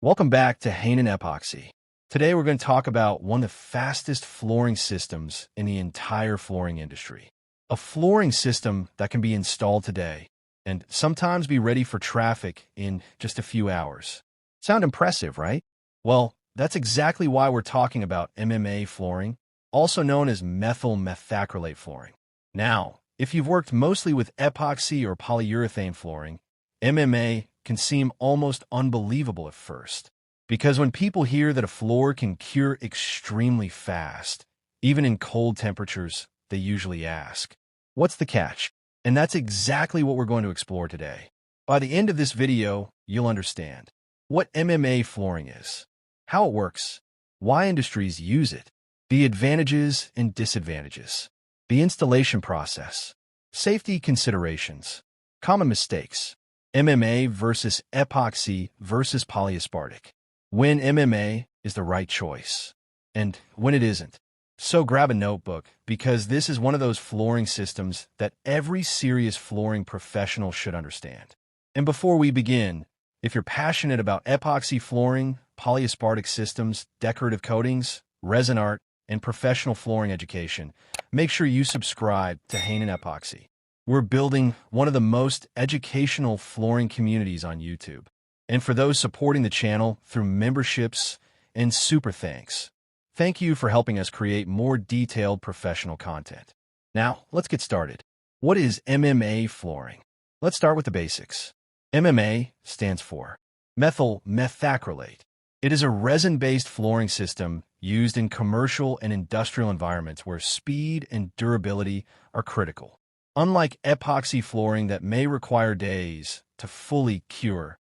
Welcome back to Hanon Epoxy. Today we're going to talk about one of the fastest flooring systems in the entire flooring industry. A flooring system that can be installed today and sometimes be ready for traffic in just a few hours. Sound impressive, right? Well, that's exactly why we're talking about MMA flooring, also known as methyl methacrylate flooring. Now, if you've worked mostly with epoxy or polyurethane flooring, MMA can seem almost unbelievable at first. Because when people hear that a floor can cure extremely fast, even in cold temperatures, they usually ask, what's the catch? And that's exactly what we're going to explore today. By the end of this video, you'll understand what MMA flooring is, how it works, why industries use it, the advantages and disadvantages, the installation process, safety considerations, common mistakes, MMA versus epoxy versus polyaspartic, when MMA is the right choice, and when it isn't. So grab a notebook, because this is one of those flooring systems that every serious flooring professional should understand. And before we begin, if you're passionate about epoxy flooring, polyaspartic systems, decorative coatings, resin art, and professional flooring education, make sure you subscribe to Hanon Epoxy. We're building one of the most educational flooring communities on YouTube. And for those supporting the channel through memberships and super thanks, thank you for helping us create more detailed professional content. Now, let's get started. What is MMA flooring? Let's start with the basics. MMA stands for Methyl Methacrylate. It is a resin-based flooring system used in commercial and industrial environments where speed and durability are critical. Unlike epoxy flooring that may require days to fully cure,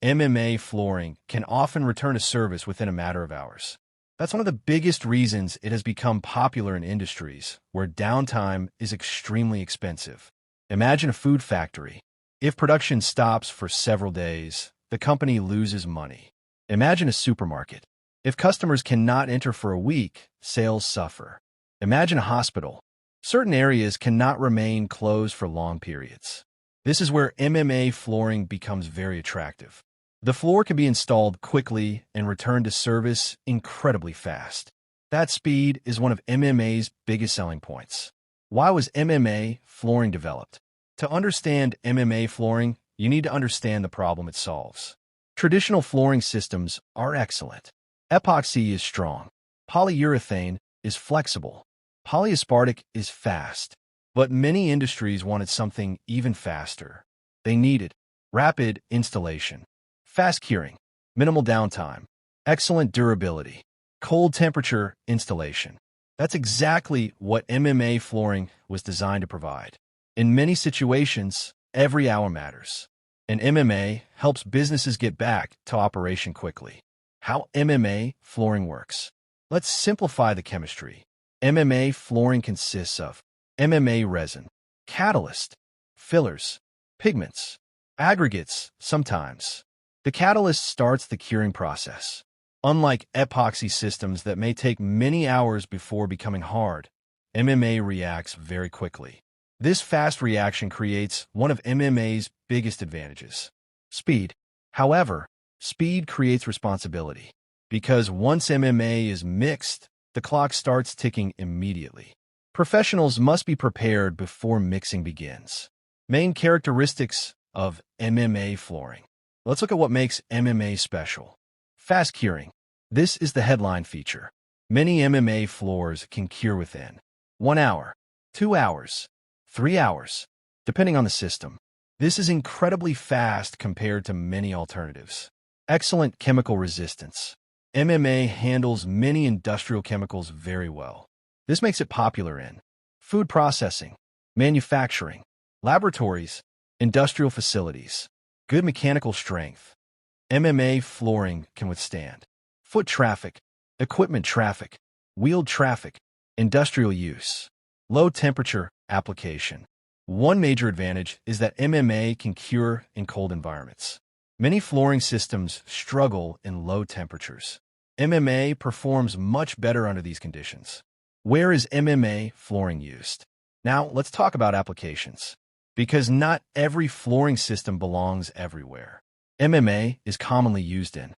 MMA flooring can often return to service within a matter of hours. That's one of the biggest reasons it has become popular in industries where downtime is extremely expensive. Imagine a food factory. If production stops for several days, the company loses money. Imagine a supermarket. If customers cannot enter for a week, sales suffer. Imagine a hospital. Certain areas cannot remain closed for long periods. This is where MMA flooring becomes very attractive. The floor can be installed quickly and returned to service incredibly fast. That speed is one of MMA's biggest selling points. Why was MMA flooring developed? To understand MMA flooring, you need to understand the problem it solves. Traditional flooring systems are excellent. Epoxy is strong. Polyurethane is flexible. Polyaspartic is fast, but many industries wanted something even faster. They needed rapid installation, fast curing, minimal downtime, excellent durability, cold temperature installation. That's exactly what MMA flooring was designed to provide. In many situations, every hour matters, and MMA helps businesses get back to operation quickly. How MMA flooring works. Let's simplify the chemistry. MMA flooring consists of MMA resin, catalyst, fillers, pigments, aggregates sometimes. The catalyst starts the curing process. Unlike epoxy systems that may take many hours before becoming hard, MMA reacts very quickly. This fast reaction creates one of MMA's biggest advantages: speed. However, speed creates responsibility, because once MMA is mixed, the clock starts ticking immediately. Professionals must be prepared before mixing begins. Main characteristics of MMA flooring. Let's look at what makes MMA special. Fast curing. This is the headline feature. Many MMA floors can cure within 1 hour, 2 hours, 3 hours, depending on the system. This is incredibly fast compared to many alternatives. Excellent chemical resistance. MMA handles many industrial chemicals very well. This makes it popular in food processing, manufacturing, laboratories, industrial facilities. Good mechanical strength. MMA flooring can withstand foot traffic, equipment traffic, wheeled traffic, industrial use, low temperature application. One major advantage is that MMA can cure in cold environments. Many flooring systems struggle in low temperatures. MMA performs much better under these conditions. Where is MMA flooring used? Now, let's talk about applications, because not every flooring system belongs everywhere. MMA is commonly used in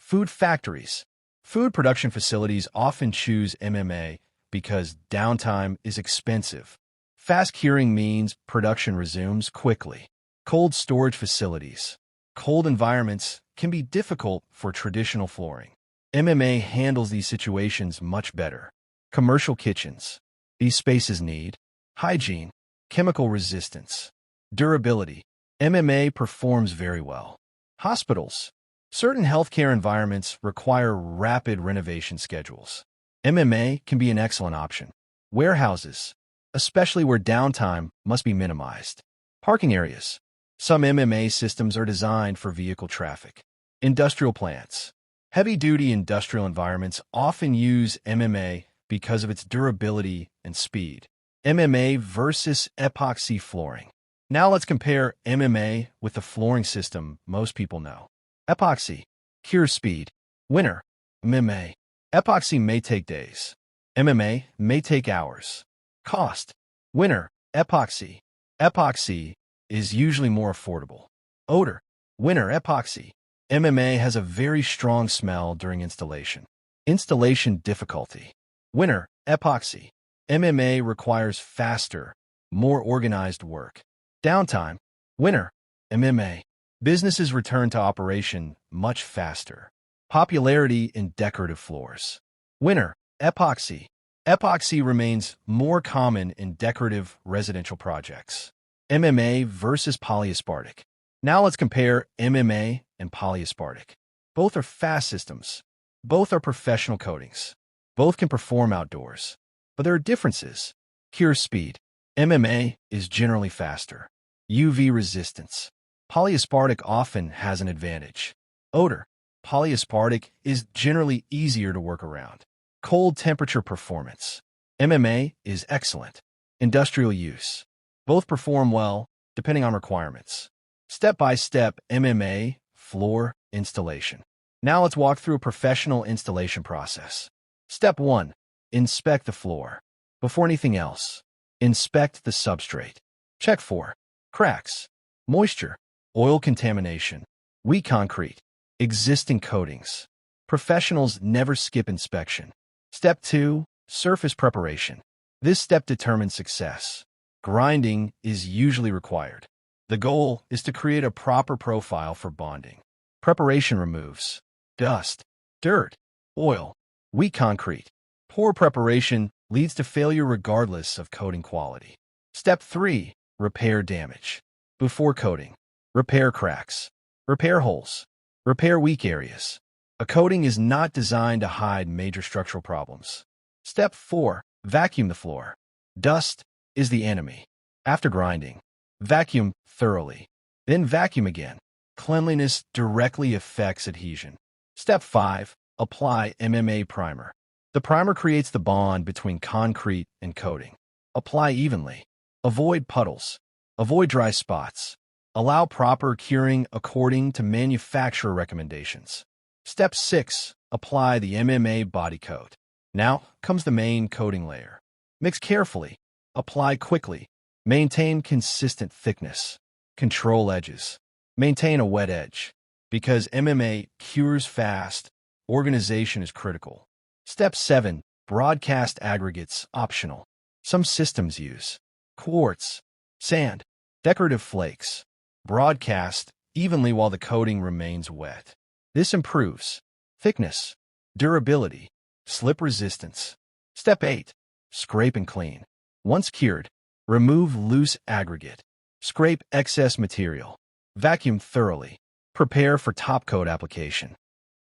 Food factories. Food production facilities often choose MMA because downtime is expensive. Fast curing means production resumes quickly. Cold storage facilities. Cold environments can be difficult for traditional flooring. MMA handles these situations much better. Commercial kitchens. These spaces need hygiene, chemical resistance, durability. MMA performs very well. Hospitals. Certain healthcare environments require rapid renovation schedules. MMA can be an excellent option. Warehouses, especially where downtime must be minimized. Parking areas. Some MMA systems are designed for vehicle traffic. Industrial plants. Heavy-duty industrial environments often use MMA because of its durability and speed. MMA versus epoxy flooring. Now let's compare MMA with the flooring system most people know. Epoxy. Cure speed. Winner. MMA. Epoxy may take days. MMA may take hours. Cost. Winner. Epoxy. Epoxy is usually more affordable. Odor. Winner. Epoxy. MMA has a very strong smell during installation. Installation difficulty. Winner. Epoxy. MMA requires faster, more organized work. Downtime. Winner. MMA. Businesses return to operation much faster. Popularity in decorative floors. Winner. Epoxy. Epoxy remains more common in decorative residential projects. MMA versus polyaspartic. Now let's compare MMA and polyaspartic. Both are fast systems. Both are professional coatings. Both can perform outdoors. But there are differences. Cure speed. MMA is generally faster. UV resistance. Polyaspartic often has an advantage. Odor. Polyaspartic is generally easier to work around. Cold temperature performance. MMA is excellent. Industrial use. Both perform well, depending on requirements. Step-by-step MMA floor installation. Now let's walk through a professional installation process. Step 1. Inspect the floor. Before anything else, inspect the substrate. Check for cracks, moisture, oil contamination, weak concrete, existing coatings. Professionals never skip inspection. Step 2. Surface preparation. This step determines success. Grinding is usually required. The goal is to create a proper profile for bonding. Preparation removes dust, dirt, oil, weak concrete. Poor preparation leads to failure regardless of coating quality. Step 3. Repair damage. Before coating, repair cracks, repair holes, repair weak areas. A coating is not designed to hide major structural problems. Step 4. Vacuum the floor. Dust is the enemy. After grinding, vacuum thoroughly. Then vacuum again. Cleanliness directly affects adhesion. Step 5. Apply MMA primer. The primer creates the bond between concrete and coating. Apply evenly. Avoid puddles. Avoid dry spots. Allow proper curing according to manufacturer recommendations. Step 6. Apply the MMA body coat. Now comes the main coating layer. Mix carefully. Apply quickly. Maintain consistent thickness. Control edges. Maintain a wet edge. Because MMA cures fast, organization is critical. Step 7. Broadcast aggregates optional. Some systems use quartz, sand, decorative flakes. Broadcast evenly while the coating remains wet. This improves thickness, durability, slip resistance. Step 8. Scrape and clean. Once cured, remove loose aggregate. Scrape excess material. Vacuum thoroughly. Prepare for top coat application.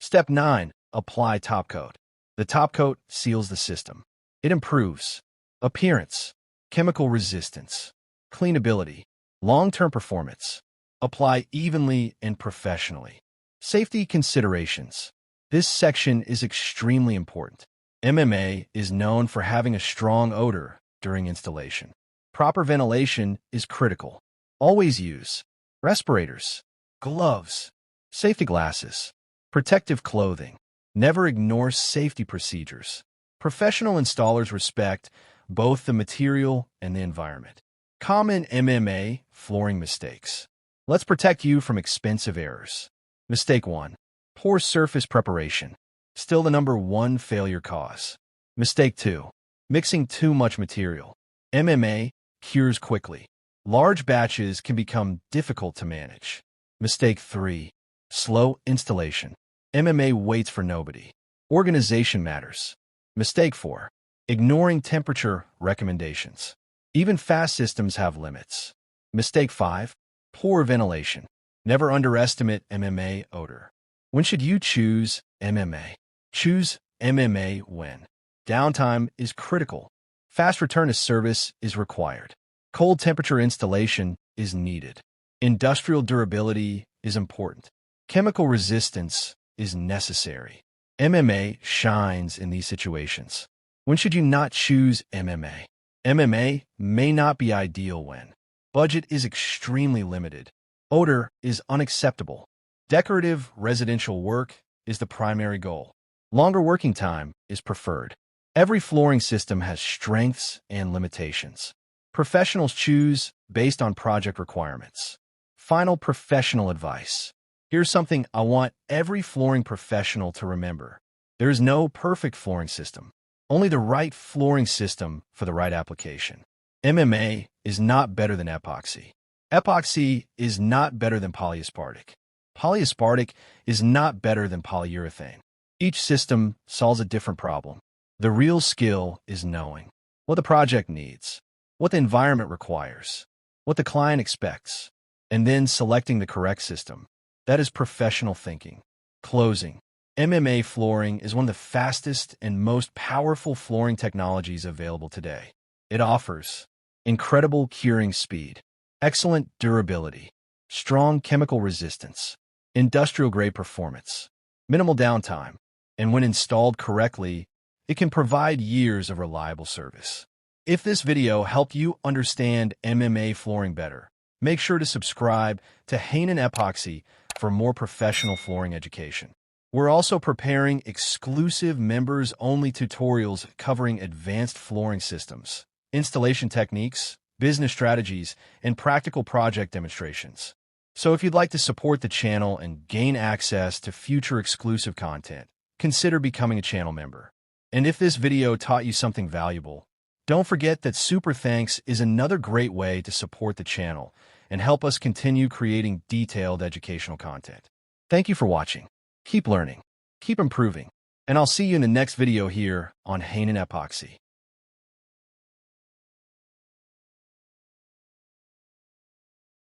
Step 9. Apply top coat. The top coat seals the system. It improves appearance, chemical resistance, cleanability, long-term performance. Apply evenly and professionally. Safety considerations. This section is extremely important. MMA is known for having a strong odor during installation. Proper ventilation is critical. Always use respirators, gloves, safety glasses, protective clothing. Never ignore safety procedures. Professional installers respect both the material and the environment. Common MMA flooring mistakes. Let's protect you from expensive errors. Mistake 1. Poor surface preparation. Still the number one failure cause. Mistake 2. Mixing too much material. MMA cures quickly. Large batches can become difficult to manage. Mistake 3. Slow installation. MMA waits for nobody. Organization matters. Mistake 4. Ignoring temperature recommendations. Even fast systems have limits. Mistake 5. Poor ventilation. Never underestimate MMA odor. When should you choose MMA? Choose MMA when downtime is critical. Fast return to service is required. Cold temperature installation is needed. Industrial durability is important. Chemical resistance is necessary. MMA shines in these situations. When should you not choose MMA? MMA may not be ideal when budget is extremely limited. Odor is unacceptable. Decorative residential work is the primary goal. Longer working time is preferred. Every flooring system has strengths and limitations. Professionals choose based on project requirements. Final professional advice. Here's something I want every flooring professional to remember. There is no perfect flooring system, only the right flooring system for the right application. MMA is not better than epoxy. Epoxy is not better than polyaspartic. Polyaspartic is not better than polyurethane. Each system solves a different problem. The real skill is knowing what the project needs, what the environment requires, what the client expects, and then selecting the correct system. That is professional thinking. Closing. MMA flooring is one of the fastest and most powerful flooring technologies available today. It offers incredible curing speed, excellent durability, strong chemical resistance, industrial-grade performance, minimal downtime, and when installed correctly, it can provide years of reliable service. If this video helped you understand MMA flooring better, make sure to subscribe to Hanon Epoxy for more professional flooring education. We're also preparing exclusive members-only tutorials covering advanced flooring systems, installation techniques, business strategies, and practical project demonstrations. So if you'd like to support the channel and gain access to future exclusive content, consider becoming a channel member. And if this video taught you something valuable, don't forget that Super Thanks is another great way to support the channel and help us continue creating detailed educational content. Thank you for watching. Keep learning, keep improving, and I'll see you in the next video here on Hanon Epoxy.